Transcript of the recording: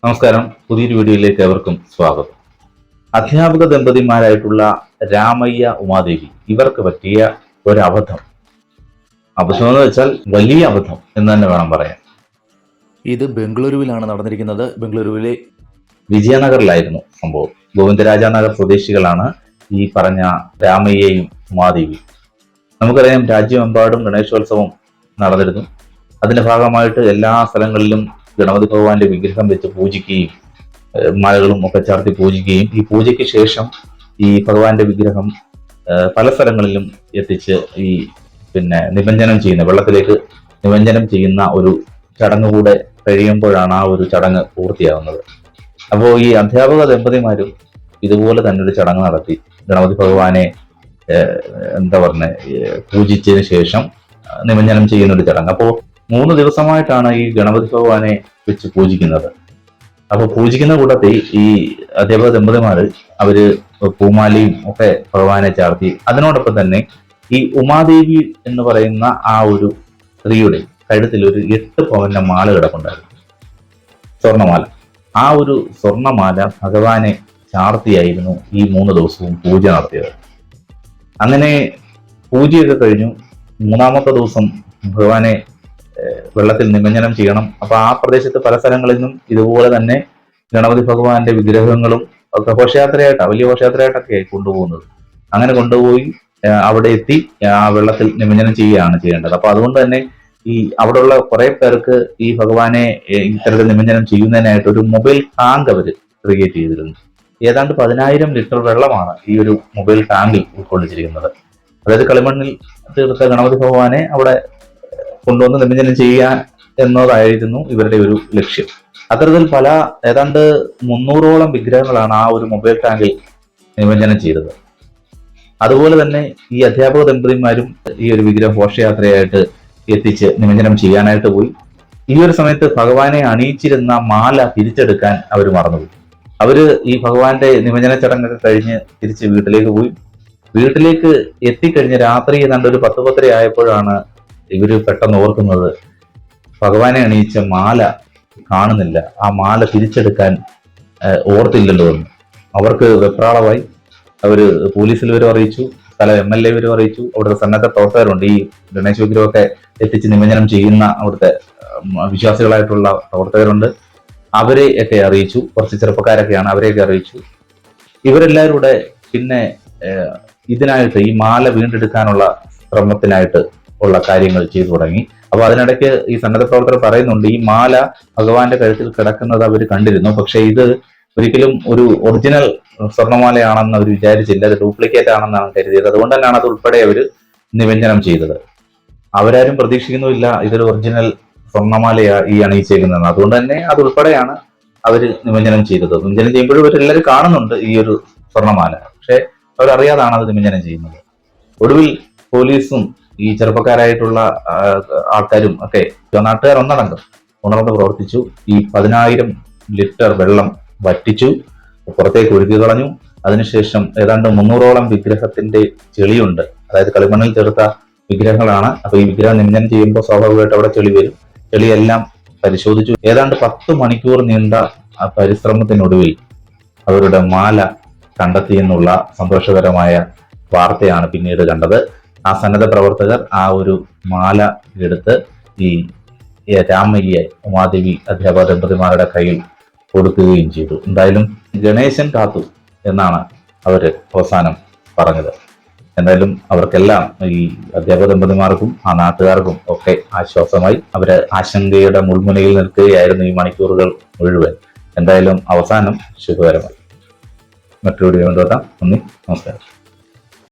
നമസ്കാരം. പുതിയൊരു വീഡിയോയിലേക്ക് ഏവർക്കും സ്വാഗതം. അധ്യാപക ദമ്പതിമാരായിട്ടുള്ള രാമയ്യ ഉമാദേവി ഇവർക്ക് പറ്റിയ ഒരു അബദ്ധം എന്ന് വെച്ചാൽ വലിയ അബദ്ധം എന്ന് തന്നെ വേണം പറയാൻ. ഇത് ബംഗളൂരുവിലാണ് നടന്നിരിക്കുന്നത്. ബംഗളൂരുവിലെ വിജയനഗറിലായിരുന്നു സംഭവം. ഗോവിന്ദരാജനഗർ സ്വദേശികളാണ് ഈ പറഞ്ഞ രാമയ്യയും ഉമാദേവിയും. നമുക്കറിയാം, രാജ്യമെമ്പാടും ഗണേശോത്സവം നടന്നിരുന്നു. അതിന്റെ ഭാഗമായിട്ട് എല്ലാ സ്ഥലങ്ങളിലും ഗണപതി ഭഗവാന്റെ വിഗ്രഹം വെച്ച് പൂജിക്കുകയും മാലകളും ഒക്കെ ചാർത്തി പൂജിക്കുകയും ഈ പൂജയ്ക്ക് ശേഷം ഈ ഭഗവാന്റെ വിഗ്രഹം പല സ്ഥലങ്ങളിലും എത്തിച്ച് ഈ നിമഞ്ജനം ചെയ്യുന്ന വെള്ളത്തിലേക്ക് നിമഞ്ജനം ചെയ്യുന്ന ഒരു ചടങ്ങ് കൂടെ കഴിയുമ്പോഴാണ് ആ ഒരു ചടങ്ങ് പൂർത്തിയാകുന്നത്. അപ്പോൾ ഈ അധ്യാപക ദമ്പതിമാരും ഇതുപോലെ തന്നെ ഒരു ചടങ്ങ് നടത്തി ഗണപതി ഭഗവാനെ പൂജിച്ചതിന് ശേഷം നിമഞ്ജനം ചെയ്യുന്ന ഒരു ചടങ്ങ്. അപ്പോൾ 3 ദിവസമായിട്ടാണ് ഈ ഗണപതി ഭഗവാനെ വെച്ച് പൂജിക്കുന്നത്. അപ്പൊ പൂജിക്കുന്ന കൂട്ടത്തിൽ ഈ അധ്യാപക ദമ്പതിമാര് അവര് പൂമാലയും ഒക്കെ ഭഗവാനെ ചാർത്തി. അതിനോടൊപ്പം തന്നെ ഈ ഉമാദേവി എന്ന് പറയുന്ന ആ ഒരു സ്ത്രീയുടെ കഴുത്തിൽ ഒരു 8 പവന്റെ മാല കിടപ്പുണ്ടായിരുന്നു, സ്വർണമാല. ആ ഒരു സ്വർണമാല ഭഗവാനെ ചാർത്തിയായിരുന്നു ഈ 3 ദിവസവും പൂജ നടത്തിയത്. അങ്ങനെ പൂജയൊക്കെ കഴിഞ്ഞു 3-ാമത്തെ ദിവസം ഭഗവാനെ വെള്ളത്തിൽ നിമഞ്ജനം ചെയ്യണം. അപ്പൊ ആ പ്രദേശത്ത് പല സ്ഥലങ്ങളിൽ നിന്നും ഇതുപോലെ തന്നെ ഗണപതി ഭഗവാന്റെ വിഗ്രഹങ്ങളും ഒക്കെ വലിയ ഘോഷയാത്രയായിട്ടൊക്കെ കൊണ്ടുപോകുന്നത്. അങ്ങനെ കൊണ്ടുപോയി അവിടെ എത്തി ആ വെള്ളത്തിൽ നിമഞ്ജനം ചെയ്യുകയാണ് ചെയ്യേണ്ടത്. അപ്പൊ അതുകൊണ്ട് തന്നെ ഈ അവിടെയുള്ള കുറെ പേർക്ക് ഈ ഭഗവാനെ ഇത്തരത്തിൽ നിമഞ്ജനം ചെയ്യുന്നതിനായിട്ട് ഒരു മൊബൈൽ ടാങ്ക് അവർ ക്രിയേറ്റ് ചെയ്തിരുന്നു. ഏതാണ്ട് 10,000 ലിറ്റർ വെള്ളമാണ് ഈ ഒരു മൊബൈൽ ടാങ്കിൽ ഉൾക്കൊള്ളിച്ചിരിക്കുന്നത്. അതായത് കളിമണ്ണിൽ തീർത്ത ഗണപതി ഭഗവാനെ അവിടെ കൊണ്ടുവന്ന് നിമഞ്ജനം ചെയ്യുക എന്നതായിരുന്നു ഇവരുടെ ഒരു ലക്ഷ്യം. അത്തരത്തിൽ ഏതാണ്ട് 300ഓളം വിഗ്രഹങ്ങളാണ് ആ ഒരു മൊബൈൽ ടാങ്കിൽ നിമഞ്ജനം ചെയ്തത്. അതുപോലെ തന്നെ ഈ അധ്യാപക ദമ്പതിമാരും ഈ ഒരു വിഗ്രഹം ഘോഷയാത്രയായിട്ട് എത്തിച്ച് നിമഞ്ജനം ചെയ്യാനായിട്ട് പോയി. ഈ ഒരു സമയത്ത് ഭഗവാനെ അണിയിച്ചിരുന്ന മാല തിരിച്ചെടുക്കാൻ അവർ മറന്നുപോയി. അവര് ഈ ഭഗവാന്റെ നിമഞ്ജന ചടങ്ങൊക്കെ കഴിഞ്ഞ് തിരിച്ച് വീട്ടിലേക്ക് പോയി. വീട്ടിലേക്ക് എത്തിക്കഴിഞ്ഞ് രാത്രി ഏതാണ്ട് ഒരു 10-10:30 ആയപ്പോഴാണ് ഇവര് പെട്ടെന്ന് ഓർക്കുന്നത് ഭഗവാനെ അണിയിച്ച മാല കാണുന്നില്ല, ആ മാല തിരിച്ചെടുക്കാൻ ഓർത്തില്ലല്ലോ എന്ന്. അവർക്ക് വെപ്രാളമായി. അവര് പോലീസിൽ വരും അറിയിച്ചു, സ്ഥല MLA വരും അറിയിച്ചു. അവിടുത്തെ സന്നദ്ധ പ്രവർത്തകരുണ്ട്, ഈ ഗണേശ വിഗ്രഹമൊക്കെ എത്തിച്ച് നിമഞ്ജനം ചെയ്യുന്ന അവിടുത്തെ വിശ്വാസികളായിട്ടുള്ള പ്രവർത്തകരുണ്ട്. അവരെ ഒക്കെ അറിയിച്ചു. കുറച്ച് ചെറുപ്പക്കാരൊക്കെയാണ്, അവരെയൊക്കെ അറിയിച്ചു. ഇവരെല്ലാവരും കൂടെ പിന്നെ ഇതിനായിട്ട് ഈ മാല വീണ്ടെടുക്കാനുള്ള ശ്രമത്തിനായിട്ട് ഉള്ള കാര്യങ്ങൾ ചെയ്തു തുടങ്ങി. അപ്പൊ അതിനിടയ്ക്ക് ഈ സന്നദ്ധ പ്രവർത്തകർ പറയുന്നുണ്ട്, ഈ മാല ഭഗവാന്റെ കഴുത്തിൽ കിടക്കുന്നത് അവർ കണ്ടിരുന്നു, പക്ഷെ ഇത് ഒരിക്കലും ഒരു ഒറിജിനൽ സ്വർണ്ണമാലയാണെന്ന് അവർ വിചാരിച്ചില്ല, അത് ഡ്യൂപ്ലിക്കേറ്റ് ആണെന്നാണ് കരുതിയത്. അതുകൊണ്ട് തന്നെയാണ് അത് ഉൾപ്പെടെ അവർ നിമഞ്ജനം ചെയ്തത്. അവരാരും പ്രതീക്ഷിക്കുന്നുമില്ല ഇതൊരു ഒറിജിനൽ സ്വർണ്ണമാലയാ ഈ അണിയിച്ചേക്കുന്നതെന്ന്. അതുകൊണ്ട് തന്നെ അത് ഉൾപ്പെടെയാണ് അവര് നിമഞ്ജനം ചെയ്തത്. നിമഞ്ജനം ചെയ്യുമ്പോഴും ഇവരെല്ലാവരും കാണുന്നുണ്ട് ഈ ഒരു സ്വർണ്ണമാല, പക്ഷെ അവരറിയാതാണ് അത് നിമഞ്ജനം ചെയ്യുന്നത്. ഒടുവിൽ പോലീസും ഈ ചെറുപ്പക്കാരായിട്ടുള്ള ആൾക്കാരും ഒക്കെ നാട്ടുകാർ ഉണർന്ന് പ്രവർത്തിച്ചു. ഈ 10,000 ലിറ്റർ വെള്ളം വറ്റിച്ചു, പുറത്തേക്ക് ഒഴുകി കളഞ്ഞു. അതിനുശേഷം ഏതാണ്ട് 300ഓളം വിഗ്രഹത്തിന്റെ ചെളിയുണ്ട്, അതായത് കളിമണ്ണിൽ ചേർത്ത വിഗ്രഹങ്ങളാണ്. അപ്പൊ ഈ വിഗ്രഹം നിമഞ്ജനം ചെയ്യുമ്പോൾ സ്വാഭാവികമായിട്ട് അവിടെ ചെളി വരും. ചെളിയെല്ലാം പരിശോധിച്ചു. ഏതാണ്ട് 10 മണിക്കൂർ നീണ്ട ആ പരിശ്രമത്തിനൊടുവിൽ അവരുടെ മാല കണ്ടെത്തിയെന്നുള്ള സന്തോഷകരമായ വാർത്തയാണ് പിന്നീട് കണ്ടത്. ആ സന്നദ്ധ പ്രവർത്തകർ ആ ഒരു മാല എടുത്ത് ഈ രാമയ്യ ഉമാദേവി അധ്യാപക ദമ്പതിമാരുടെ കയ്യിൽ കൊടുക്കുകയും ചെയ്തു. എന്തായാലും ഗണേശൻ കാത്തു എന്നാണ് അവര് അവസാനം പറഞ്ഞത്. എന്തായാലും അവർക്കെല്ലാം, ഈ അധ്യാപക ദമ്പതിമാർക്കും ആ നാട്ടുകാർക്കും ഒക്കെ ആശ്വാസമായി. അവര് ആശങ്കയുടെ മുൾമുനയിൽ നിൽക്കുകയായിരുന്നു ഈ മണിക്കൂറുകൾ മുഴുവൻ. എന്തായാലും അവസാനം ശുഭകരമായി. മറ്റൊരു വീഡിയോ കണ്ടുവരാം. നന്ദി, നമസ്കാരം.